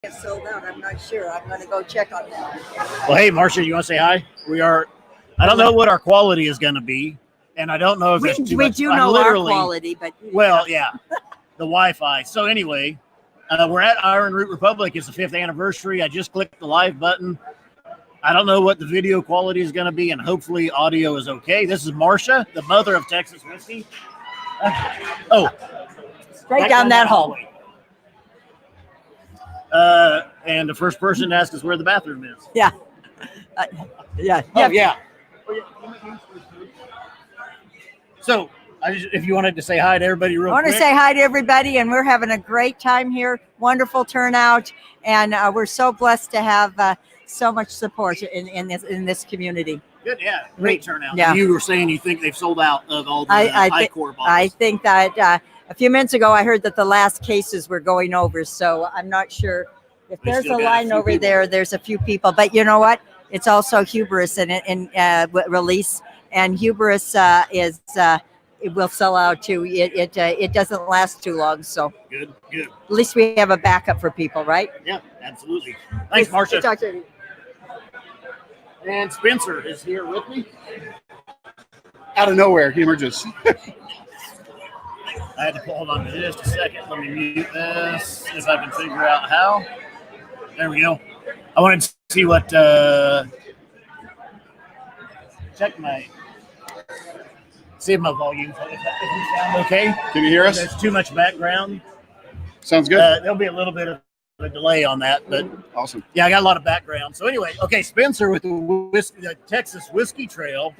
It's sold out. I'm not sure. I'm going to go check on that. Well, hey, Marcia, you want to say hi? I don't know what our quality is going to be, and I don't know if we do know our quality, but yeah, the Wi-Fi. So anyway, we're at Ironroot Republic. It's the 5th anniversary. I just clicked the live button. I don't know what the video quality is going to be, and hopefully audio is okay. This is Marcia, the mother of Texas whiskey. Straight down that hallway. And the first person to ask us where the bathroom is. Yeah. Yeah. So, if you wanted to say hi to everybody real quick. I want to say hi to everybody, and we're having a great time here. Wonderful turnout, and we're so blessed to have so much support in this community. Good, yeah. Great turnout. Yeah. You were saying you think they've sold out of all the high-core bottles. I think that a few minutes ago I heard that the last cases were going over, so I'm not sure if there's a line over there. There's a few people, but you know what? It's also hubris in release, and hubris it will sell out too. It doesn't last too long, so good. At least we have a backup for people, right? Yeah, absolutely. Thanks, Marcia. Talk to you. And Spencer is here with me. Out of nowhere, he emerges. I had to hold on to just a second. Let me mute this if I can figure out how. There we go. I wanted to see what. See if my volume. If we sound okay. Can you hear us? There's too much background. Sounds good. There'll be a little bit of a delay on that, but awesome. Yeah, I got a lot of background. So anyway, okay, Spencer with the Texas Whiskey Trail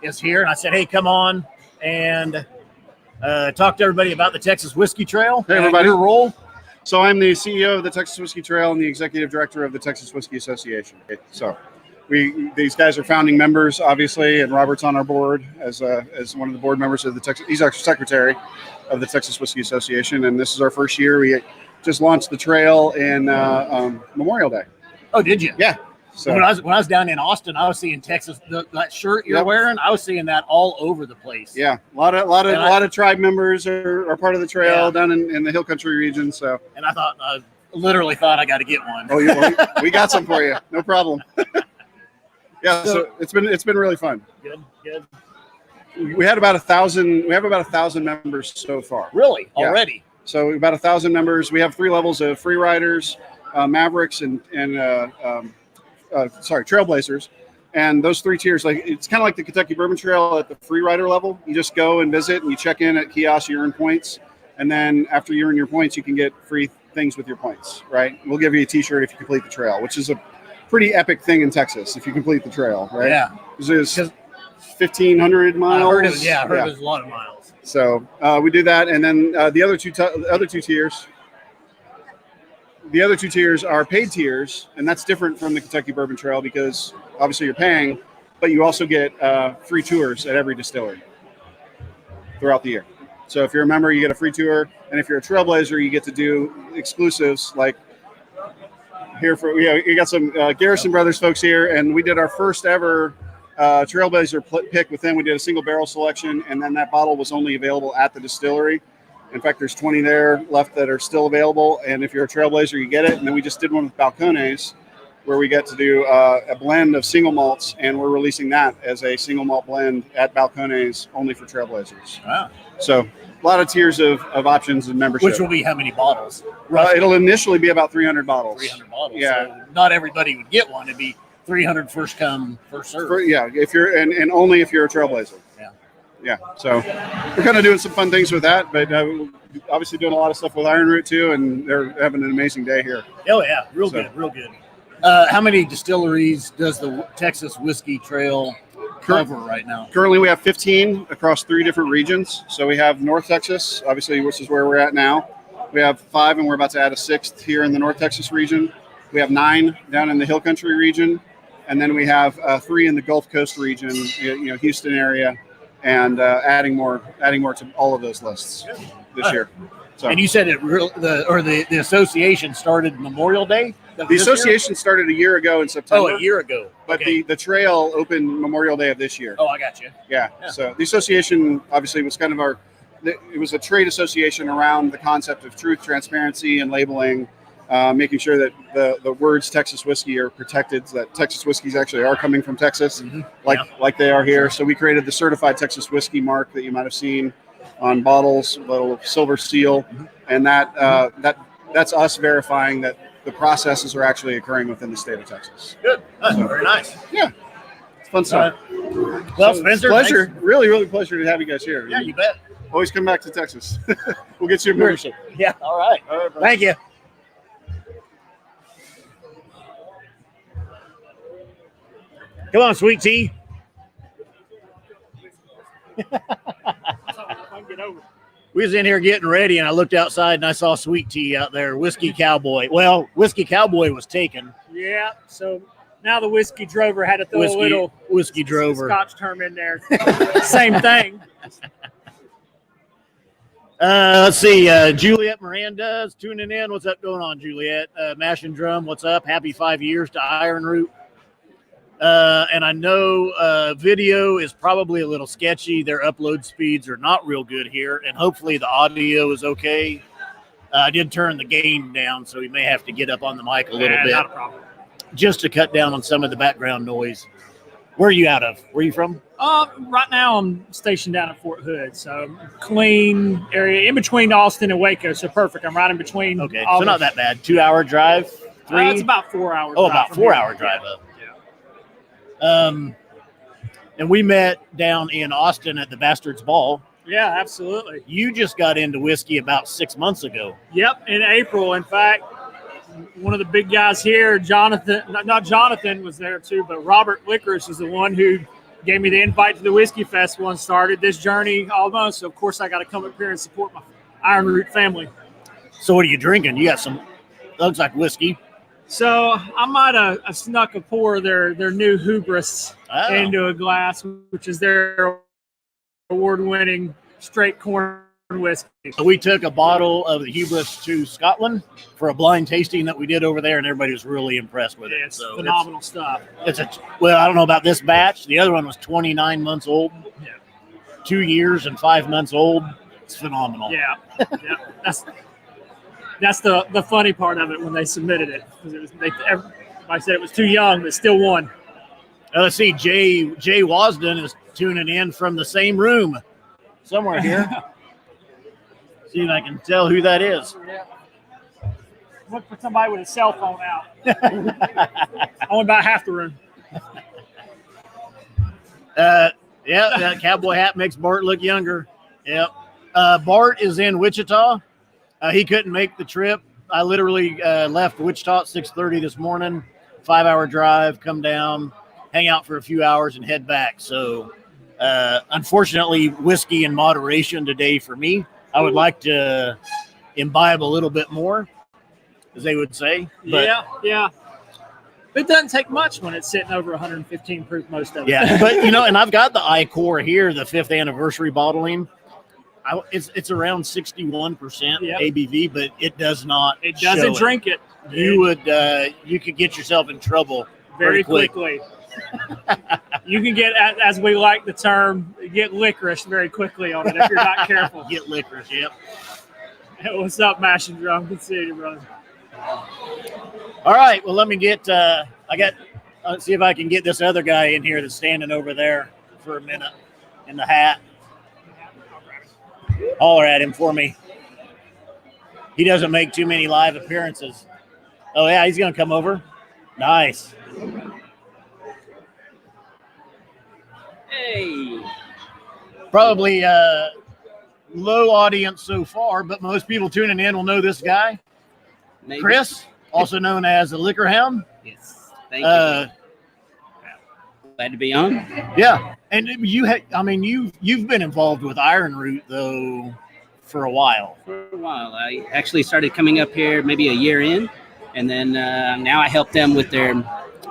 is here, and I said, hey, come on and talk to everybody about the Texas Whiskey Trail. Hey, everybody. Your role. So I'm the CEO of the Texas Whiskey Trail and the executive director of the Texas Whiskey Association. So these guys are founding members, obviously, and Robert's on our board as one of the board members of the Texas. He's our secretary of the Texas Whiskey Association, and this is our first year. We just launched the trail in Memorial Day. Oh, did you? Yeah. So when I was down in Austin, I was seeing Texas that shirt you're wearing. I was seeing that all over the place. Yeah, a lot of tribe members are part of the trail down in the Hill Country region. So, and I literally thought I got to get one. Oh, we got some for you, no problem. Yeah, so it's been really fun. Good. We had about 1,000. We have about 1,000 members so far. Really, already. So about 1,000 members. We have 3 levels of free riders, Mavericks, and Trailblazers, and those 3 tiers. Like it's kind of like the Kentucky Bourbon Trail at the free rider level. You just go and visit, and you check in at kiosks. You earn points, and then after you earn your points, you can get free things with your points. Right? We'll give you a T-shirt if you complete the trail, which is a pretty epic thing in Texas if you complete the trail. Right? Yeah. There's 1,500 miles. I heard it was a lot of miles. So we do that, and then the other two tiers. The other 2 tiers are paid tiers, and that's different from the Kentucky Bourbon Trail because obviously you're paying, but you also get free tours at every distillery throughout the year. So if you're a member, you get a free tour, and if you're a Trailblazer, you get to do exclusives like here you got some Garrison Brothers folks here, and we did our first ever Trailblazer pick with them. We did a single barrel selection, and then that bottle was only available at the distillery. In fact, there's 20 there left that are still available, and if you're a Trailblazer, you get it. And then we just did one with Balcones, where we get to do a blend of single malts, and we're releasing that as a single malt blend at Balcones only for Trailblazers. Wow. So a lot of tiers of options and membership. Which will be how many bottles? It'll initially be about 300 bottles. 300 bottles. Yeah. So not everybody would get one. It'd be 300 first come, first serve. If you're and only if you're a Trailblazer. Yeah, so we're kind of doing some fun things with that, but obviously doing a lot of stuff with Ironroot too, and they're having an amazing day here. Oh yeah, real good. How many distilleries does the Texas Whiskey Trail cover right now? Currently, we have 15 across 3 different regions. So we have North Texas, obviously, which is where we're at now. We have 5, and we're about to add a 6th here in the North Texas region. We have 9 down in the Hill Country region, and then we have 3 in the Gulf Coast region, Houston area. And adding more to all of those lists this year. So, and you said the association started Memorial Day? The association started a year ago in September. Oh, a year ago. But the trail opened Memorial Day of this year. Oh, I got you. Yeah. So the association obviously was kind of it was a trade association around the concept of truth, transparency, and labeling making sure that the words Texas whiskey are protected, so that Texas whiskeys actually are coming from Texas, like they are here. So we created the certified Texas whiskey mark that you might have seen on bottles, a little silver seal, and that's us verifying that the processes are actually occurring within the state of Texas. Good. Very nice. Yeah, it's fun stuff. Well, So, Spencer, pleasure. thanks. Really pleasure to have you guys here. Yeah, you bet. Always come back to Texas. We'll get you a membership. Yeah. All right. Thank you. Come on, sweet tea. We was in here getting ready, and I looked outside, and I saw Sweet Tea out there, Whiskey Cowboy. Well, Whiskey Cowboy was taken. Yeah, so now the Whiskey Drover had to throw a little Whiskey Drover Scotch term in there. Same thing. Let's see. Juliet Miranda's tuning in. What's up going on, Juliet? Mash and Drum, what's up? Happy 5 years to Ironroot. And I know video is probably a little sketchy. Their upload speeds are not real good here, and hopefully the audio is okay. I did turn the gain down, so we may have to get up on the mic a little bit. Not a problem. Just to cut down on some of the background noise. Where are you out of? Where are you from? Right now I'm stationed down at Fort Hood, so clean area in between Austin and Waco, so perfect. I'm right in between. Okay, so not that bad. 2 hour drive? Three? It's about 4 hours. Oh, about 4 hour drive up. And we met down in Austin at the Bastards Ball. Yeah, absolutely. You just got into whiskey about 6 months ago. Yep, in April. In fact, one of the big guys here, Jonathan, not Jonathan was there too, but Robert Licorice is the one who gave me the invite to the Whiskey Festival and started this journey almost. So, of course, I got to come up here and support my Ironroot family. So what are you drinking? You got some, looks like whiskey. So I might have snuck a pour of their new Hubris into a glass, which is their award-winning straight corn whiskey. So we took a bottle of the Hubris to Scotland for a blind tasting that we did over there, and everybody was really impressed with it. It's phenomenal stuff. Well, I don't know about this batch. The other one was 29 months old. Yeah. 2 years and 5 months old. It's phenomenal. Yeah. That's the funny part of it when they submitted it. I said it was too young, but still won. Let's see. Jay Wasden is tuning in from the same room somewhere here. See if I can tell who that is. Yeah. Look for somebody with a cell phone out. Only about half the room. Yeah, that cowboy hat makes Bart look younger. Yep. Bart is in Wichita. He couldn't make the trip. I literally left Wichita at 6:30 this morning, 5 hour drive, come down, hang out for a few hours, and head back. So, unfortunately, whiskey in moderation today for me. I would like to imbibe a little bit more, as they would say. But, yeah. It doesn't take much when it's sitting over 115 proof most of it. Yeah, but, and I've got the I-Core here, the 5th anniversary bottling. It's around 61% ABV, but it does not. It doesn't drink it. You could get yourself in trouble very quickly. You can get, as we like the term, get licorice very quickly on it if you're not careful. Get licorice, yep. Hey, what's up, Mash and Drum? Good seeing you, brother. All right, well, let me get. Let's see if I can get this other guy in here that's standing over there for a minute in the hat. Holler at him for me. He doesn't make too many live appearances. Oh, yeah, he's going to come over. Nice. Hey. Probably low audience so far, but most people tuning in will know this guy. Maybe. Chris, also known as the Liquor Hound. Yes. Thank you. Glad to be on. Yeah. And you've been involved with Ironroot though for a while. For a while. I actually started coming up here maybe a year in, and then now I help them with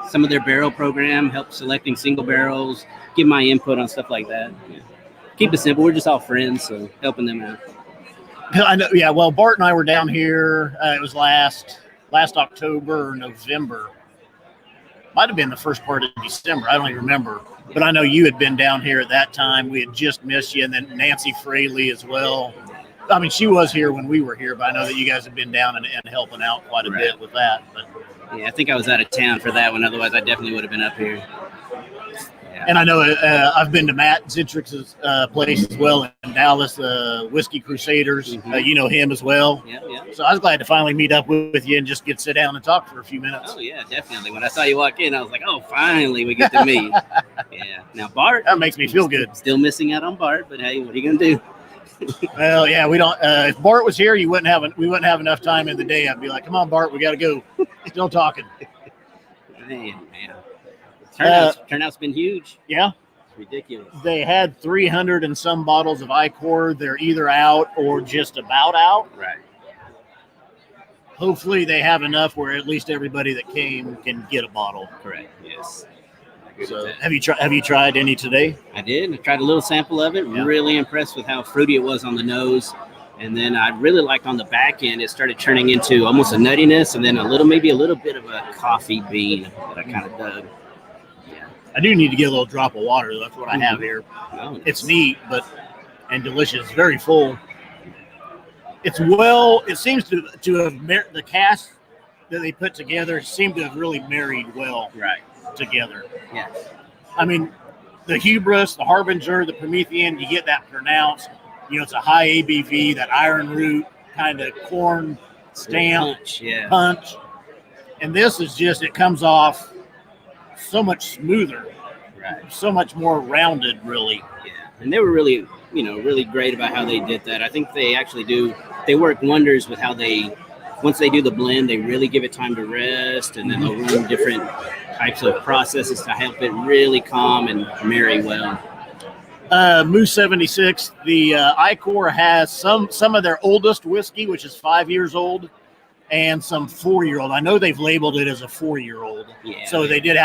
some of their barrel program, help selecting single barrels, give my input on stuff like that. Yeah. Keep it simple. We're just all friends, so helping them out. I know. Yeah. Well, Bart and I were down here. It was last October or November. Might have been the first part of December. I don't even remember. But I know you had been down here at that time. We had just missed you, and then Nancy Fraley as well. I mean, she was here when we were here, but I know that you guys have been down and helping out quite a Right. bit with that. But Yeah, I think I was out of town for that one. Otherwise, I definitely would have been up here. Yeah. and I know I've been to Matt Zitrick's place as well in Dallas, Whiskey Crusaders. Mhm. You know him as well. Yeah. So I was glad to finally meet up with you and just sit down and talk for a few minutes. Oh yeah, definitely. When I saw you walk in, I was like, oh, finally we get to meet. Yeah. Now Bart, That makes me feel good. still missing out on Bart, but hey, what are you gonna do? Well, yeah, we don't. If Bart was here, we wouldn't have enough time in the day. I'd be like, "Come on, Bart, we got to go." Still talking. Man. Turnout's been huge. Yeah, It's ridiculous. they had 300 and some bottles of Icor. They're either out or just about out. Right. Hopefully, they have enough where at least everybody that came can get a bottle. Correct. Yes. I agree with So, that. have you tried any today? I did. I tried a little sample of it. Yeah. Really impressed with how fruity it was on the nose. And then I really liked on the back end, it started turning into almost a nuttiness and then maybe a little bit of a coffee bean that I kind of dug. I do need to get a little drop of water. That's what I have here. Oh, It's neat, and delicious. Very full. It seems to have the cast that they put together seem to have really married well right. together. Yes. I mean, the Hubris, the Harbinger, the Promethean, you get that pronounced. It's a high ABV, that Ironroot kind of corn stamp Punch, yeah. punch. And this is just, it comes off so much smoother, Right. so much more rounded, really. Yeah. And they were really, really great about how they did that. I think they actually they work wonders with how once they do the blend, they really give it time to rest, and then they'll run different types of processes to help it really calm and marry well. Moose 76, the Icor has some of their oldest whiskey, which is 5 years old, and some 4-year-old. I know they've labeled it as a 4-year-old, Yeah. so they did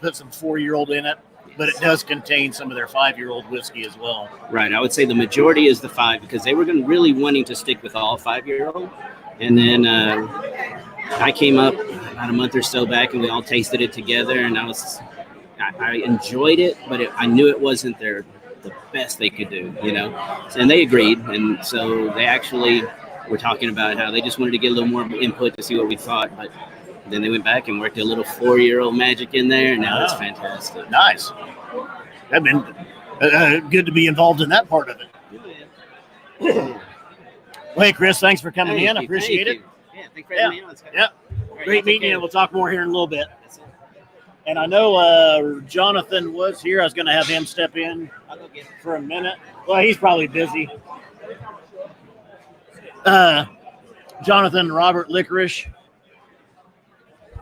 put some 4-year-old in it, but it does contain some of their 5-year-old whiskey as well. Right. I would say the majority is the 5 because they were really wanting to stick with all 5-year-old. And then I came up about a month or so back and we all tasted it together, and I enjoyed it, but I knew it wasn't the best they could do, and they agreed. And so they actually were talking about how they just wanted to get a little more input to see what we thought, but then they went back and worked a little 4-year-old magic in there, and now it's fantastic. Nice. That'd been good to be involved in that part of it. Yeah. Well, hey, Chris, thanks for coming Thank in. I you, appreciate thank it. you. Yeah, thanks for having me on. Yeah. All right, Great y'all take meeting you. care. We'll talk more here in a little bit. And I know Jonathan was here. I was going to have him step in I'll go get it. for a minute. Well, he's probably busy. Jonathan Robert Licorice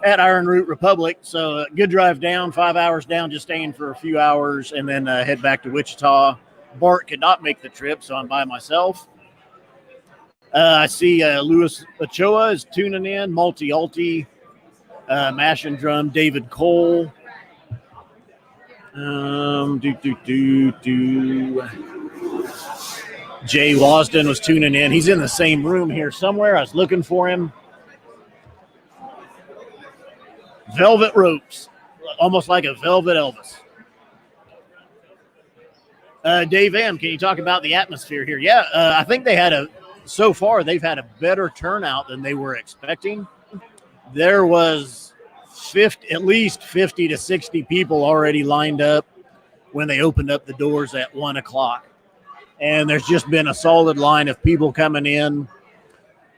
at Ironroot Republic. So good drive down, 5 hours down, just staying for a few hours, and then head back to Wichita. Bart could not make the trip, so I'm by myself. I see Louis Ochoa is tuning in, Multi-Ulti, Mash and Drum, David Cole. Jay Wasden was tuning in. He's in the same room here somewhere. I was looking for him. Velvet Ropes, almost like a Velvet Elvis. Dave M., can you talk about the atmosphere here? Yeah, I think so far they've had a better turnout than they were expecting. There was at least 50 to 60 people already lined up when they opened up the doors at 1 o'clock. And there's just been a solid line of people coming in.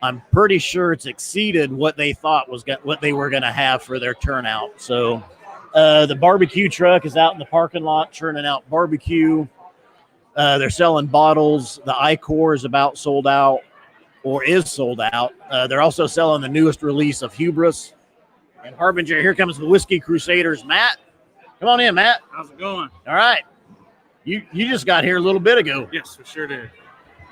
I'm pretty sure it's exceeded what they thought what they were going to have for their turnout. So the barbecue truck is out in the parking lot churning out barbecue. They're selling bottles. The Icor is about sold out or is sold out. They're also selling the newest release of Hubris. And Harbinger, here comes the Whiskey Crusaders. Matt, come on in, Matt. How's it going? All right. You just got here a little bit ago. Yes, we sure did.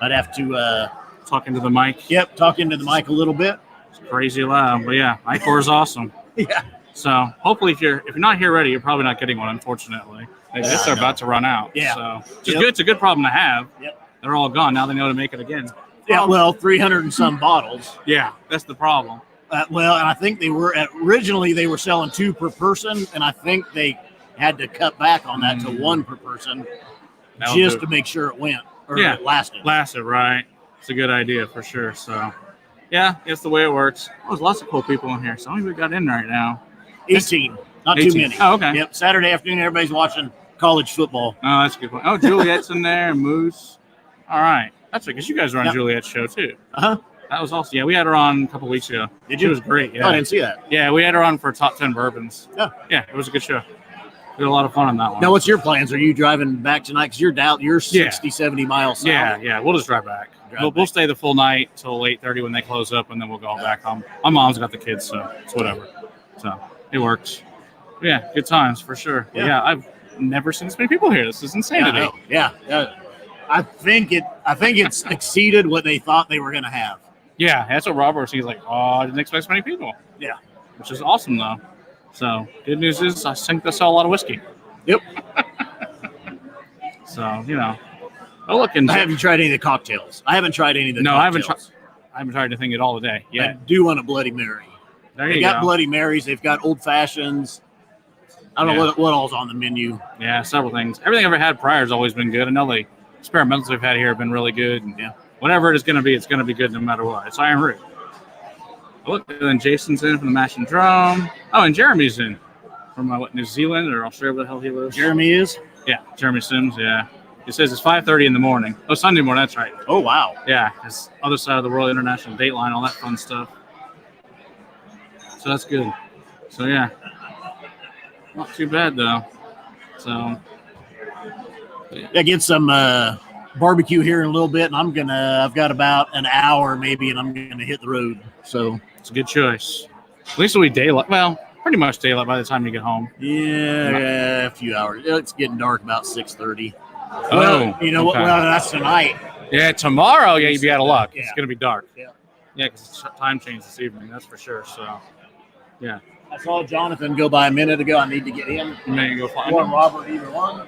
I'd have to, Talking to the mic. talk into the mic a little bit. It's crazy loud, but yeah, Icor is awesome. Yeah. So hopefully, if you're not here ready, you're probably not getting one. Unfortunately, they're about to run out. Yeah. So it's good. It's a good problem to have. Yep. They're all gone now. They know to make it again. Yeah, well, 300 and some bottles. Yeah, that's the problem. And I think originally they were selling 2 per person, and I think they had to cut back on that to 1 per person That'll just do. to make sure it went or Yeah. it lasted. Lasted, right? it's a good idea for sure. So, yeah, it's the way it works. Oh, there's lots of cool people in here. So, how many we got in right now? 18, not 18. too many. Oh, okay. Yep, Saturday afternoon, everybody's watching college football. Oh, that's a good point. Oh, Juliet's in there, and Moose. All right. That's because you guys were on Yep. Juliet's show, too. Uh-huh. That was awesome. Yeah, we had her on a couple weeks ago. Did you? It was great. Oh, Yeah. I didn't see that. Yeah, we had her on for top 10 bourbons. Yeah. Yeah, it was a good show. We had a lot of fun on that one. Now, what's your plans? Are you driving back tonight? Because you're 60, 70 miles south. Yeah. We'll just drive back. We'll back. stay the full night till 8:30 when they close up, and then we'll go back home. My mom's got the kids, so it's whatever. So it works. But yeah, good times for sure. But Yeah. yeah, I've never seen this many people here. This is Yeah, I insanity. know. Yeah. I think it's exceeded what they thought they were going to have. Yeah, that's what Robert was. He's like, oh, I didn't expect so many people. Yeah. Which is awesome, though. So, good news is I think they sell a lot of whiskey. Yep. So, you know. Oh, look. And I haven't tried any of the cocktails. I haven't tried any of the No, I haven't cocktails. I haven't tried anything at all today. I Yeah. do want a Bloody Mary. There They you got go. Bloody Marys. They've got Old Fashions. I don't know what all's on the menu. Yeah, several things. Everything I've ever had prior has always been good. I know the experimentals we've had here have been really good. And Yeah. whatever it is going to be, it's going to be good no matter what. It's Ironroot. Look, and then Jason's in from the Mash and Drum. Oh, and Jeremy's in from New Zealand or Australia, where the hell he lives. Jeremy is? Yeah, Jeremy Sims. Yeah, it says it's 5:30 in the morning. Oh, Sunday morning. That's right. Oh, wow. Yeah, it's other side of the world, international dateline, all that fun stuff. So that's good. So yeah, not too bad though. So I get some barbecue here in a little bit, and I've got about an hour maybe, and I'm gonna hit the road. So it's a good choice. At least it'll be daylight. Well, pretty much daylight by the time you get home. yeah, a few hours. It's getting dark about 6:30. Oh, Well, you know what? okay. Well, that's tonight. Yeah, tomorrow, yeah, you'd be out of luck. It's Yeah. gonna be dark. Yeah. Yeah, because it's time change this evening. That's for sure. So, yeah, I saw Jonathan go by a minute ago. I need to get him. you may go find Or him. Robert, either one.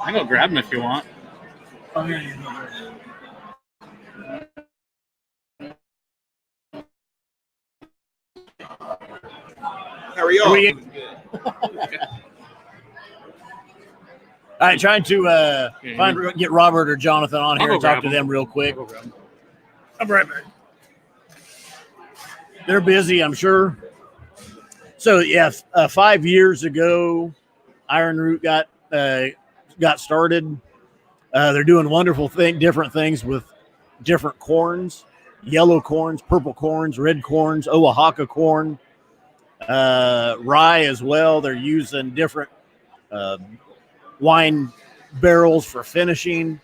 I can go grab him if you want. Oh, here you go. How are y'all? All right, trying to get Robert or Jonathan on here I'll and go talk grab to them. them real quick. I'm right back. They're busy, I'm sure. So yeah, 5 years ago, Ironroot got started. They're doing wonderful different things with different corns: yellow corns, purple corns, red corns, Oaxaca corn, rye as well. They're using different wine barrels for finishing.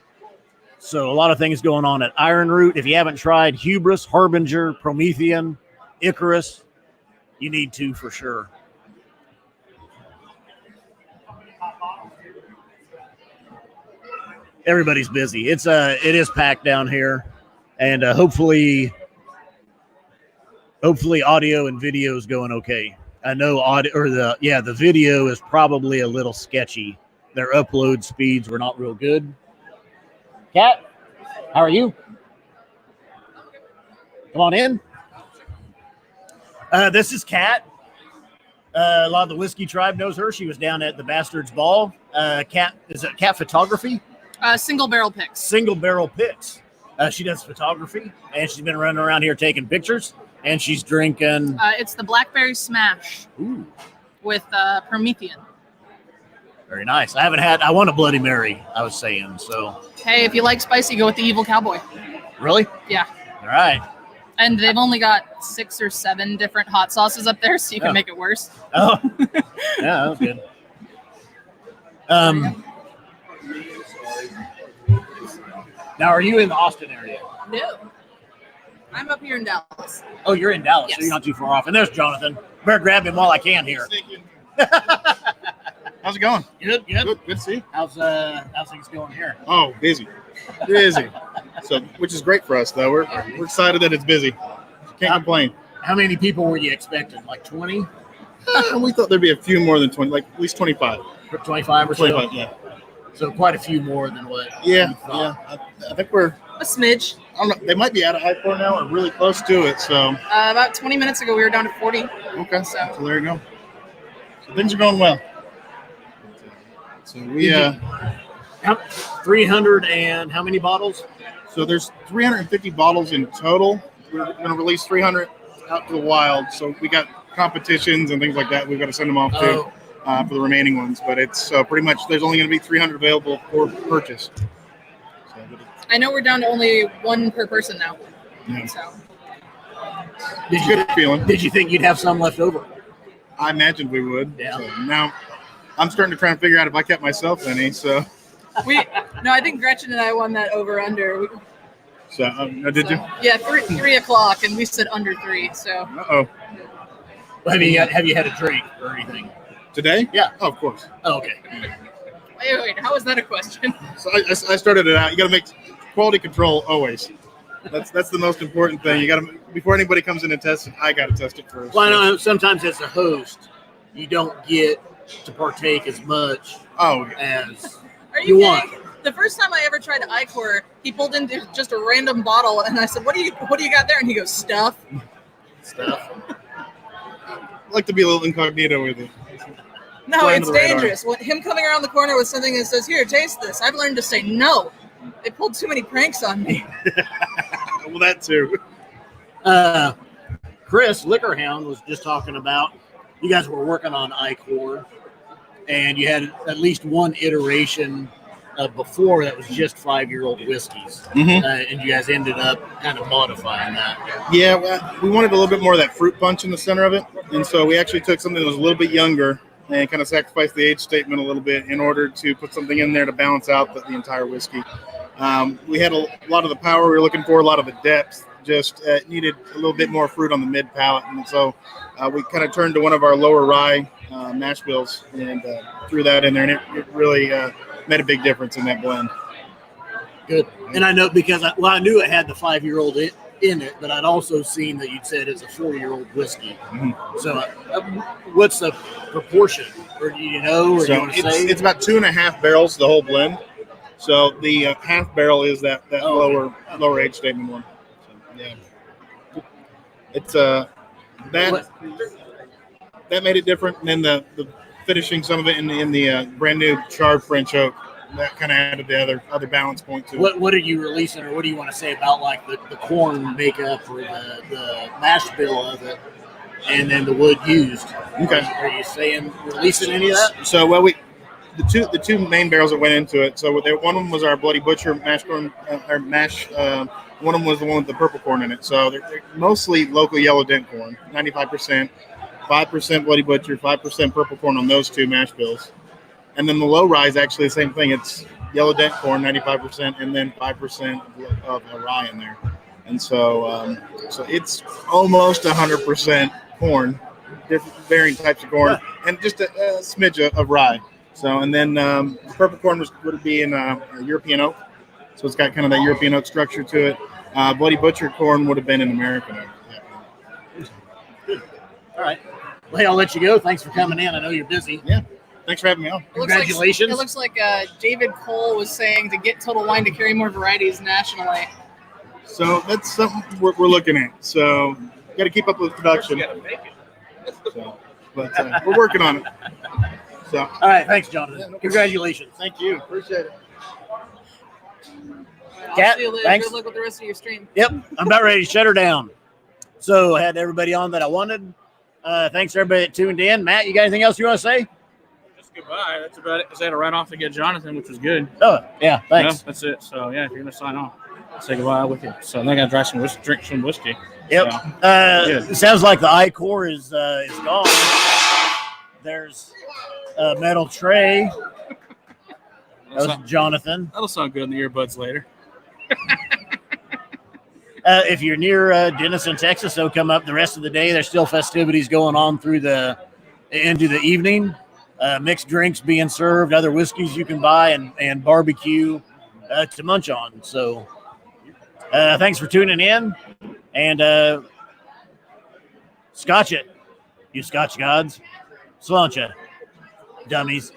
So a lot of things going on at Ironroot. If you haven't tried Hubris, Harbinger, Promethean, Icarus, you need to for sure. Everybody's busy. It is packed down here, and hopefully audio and video is going okay. I know the video is probably a little sketchy. Their upload speeds were not real good. Kat, how are you? Come on in. This is Kat. A lot of the whiskey tribe knows her. She was down at the Bastards Ball. Kat, is it Kat Photography? Single barrel picks. Single barrel picks. She does photography, and she's been running around here taking pictures. And she's drinking. It's the Blackberry Smash with Promethean. Very nice. I want a Bloody Mary, I was saying. So, Hey, if you like spicy, go with the Evil Cowboy. really? Yeah. All right. And they've only got 6 or 7 different hot sauces up there, so you can Oh. make it worse. Oh, yeah, that was good. Now, are you in the Austin area? No. I'm up here in Dallas. Oh, you're in Dallas, so Yes. you're not too far off. And there's Jonathan. Better grab him while I can here. How's it going? Good. Good to see you. How's things going here? Oh, busy. So, which is great for us, though. We're excited that it's busy. Can't complain. How many people were you expecting? Like 20? We thought there'd be a few more than 20, like at least 25. 25 or so? 25, yeah. So quite a few more than what Yeah, you thought. I think we're, A smidge. I don't know, they might be at a high point now or really close to it. So, About 20 minutes ago, we were down to 40. okay. So there you go. So things are going well. So we, 300 and how many bottles? So there's 350 bottles in total. We're going to release 300 out to the wild. So we got competitions and things like that. We've got to send them off to for the remaining ones. But it's pretty much there's only going to be 300 available for purchase. So, I know we're down to only one per person now. yeah. So Good feeling. Did you think you'd have some left over? I imagined we would. Yeah. So now I'm starting to try and figure out if I kept myself any. So I think Gretchen and I won that over under. Did you? Yeah, 3 o'clock, and we said under 3. So. Uh-oh. Have you had a drink or anything? Today? Yeah. Oh, of course. Oh, okay. Wait. How is that a question? So I started it out. You got to make quality control always. That's the most important thing. You got to before anybody comes in and tests it. I got to test it first. Well, I know sometimes as a host, you don't get to partake as much as Are you want. kidding? The first time I ever tried Icor, he pulled in just a random bottle, and I said, "What do you got there?" And he goes, "Stuff." I like to be a little incognito with it. No, Fly it's under the radar. dangerous. When him coming around the corner with something that says, "Here, taste this," I've learned to say no. They pulled too many pranks on me. Well, that too. Chris Liquor Hound was just talking about you guys were working on Icor, and you had at least one iteration before that was just 5-year-old whiskeys, and you guys ended up kind of modifying that. Yeah, well, we wanted a little bit more of that fruit punch in the center of it, and so we actually took something that was a little bit younger and kind of sacrificed the age statement a little bit in order to put something in there to balance out the entire whiskey. We had a lot of the power we were looking for, a lot of the depth, just needed a little bit more fruit on the mid palate, and so we kind of turned to one of our lower rye mash bills and threw that in there, and it really made a big difference in that blend. Good. And I know because I knew it had the 5-year-old in it, but I'd also seen that you'd said it's a 4-year-old whiskey. So what's the proportion? Or do you know? Or So do you want to say? it's about 2.5 barrels, the whole blend. So the half barrel is that lower age statement one. So, yeah, it's that made it different. And then the finishing some of it in the brand new charred French oak that kind of added the other balance point to it. What are you releasing, or what do you want to say about like the corn makeup or the mash bill of it, and then the wood used? Okay. Are you saying releasing any of that? So the two main barrels that went into it. So one of them was our Bloody Butcher mash corn, one of them was the one with the purple corn in it. So they're mostly local yellow dent corn, 95%, 5% Bloody Butcher, 5% purple corn on those two mash bills. And then the low rye is actually the same thing. It's yellow dent corn, 95%, and then 5% of rye in there. And so so it's almost 100% corn, different varying types of corn, and just a smidge of rye. So, and then purple corn would be in a European oak. So it's got kind of that European oak structure to it. Bloody Butcher corn would have been in American oak. Yeah. All right. Well, hey, I'll let you go. Thanks for coming in. I know you're busy. Yeah. Thanks for having me on. Congratulations. It looks like David Cole was saying to get Total Wine to carry more varieties nationally. So that's something we're looking at. So got to keep up with production. So, but we're working on it. So, all right. Thanks, Jonathan. Congratulations. Thank you. Appreciate it. I'll see you later. Thanks. Good luck with the rest of your stream. Yep. I'm about ready to shut her down. So I had everybody on that I wanted. Thanks everybody that tuned in. Matt, you got anything else you want to say? Just goodbye. That's about it. I had to run off to get Jonathan, which was good. Oh, yeah. Thanks. Yeah, that's it. So, yeah, if you're going to sign off, say goodbye with you. So, then I got to drink some whiskey. Yep. So, it sounds like the Icor is gone. There's a metal tray. That was Jonathan. That'll sound good in the earbuds later. If you're near Denison, Texas, so come up the rest of the day. There's still festivities going on into the evening. Mixed drinks being served, other whiskeys you can buy, and barbecue to munch on. So thanks for tuning in. And scotch it, you Scotch gods. Sláinte, dummies.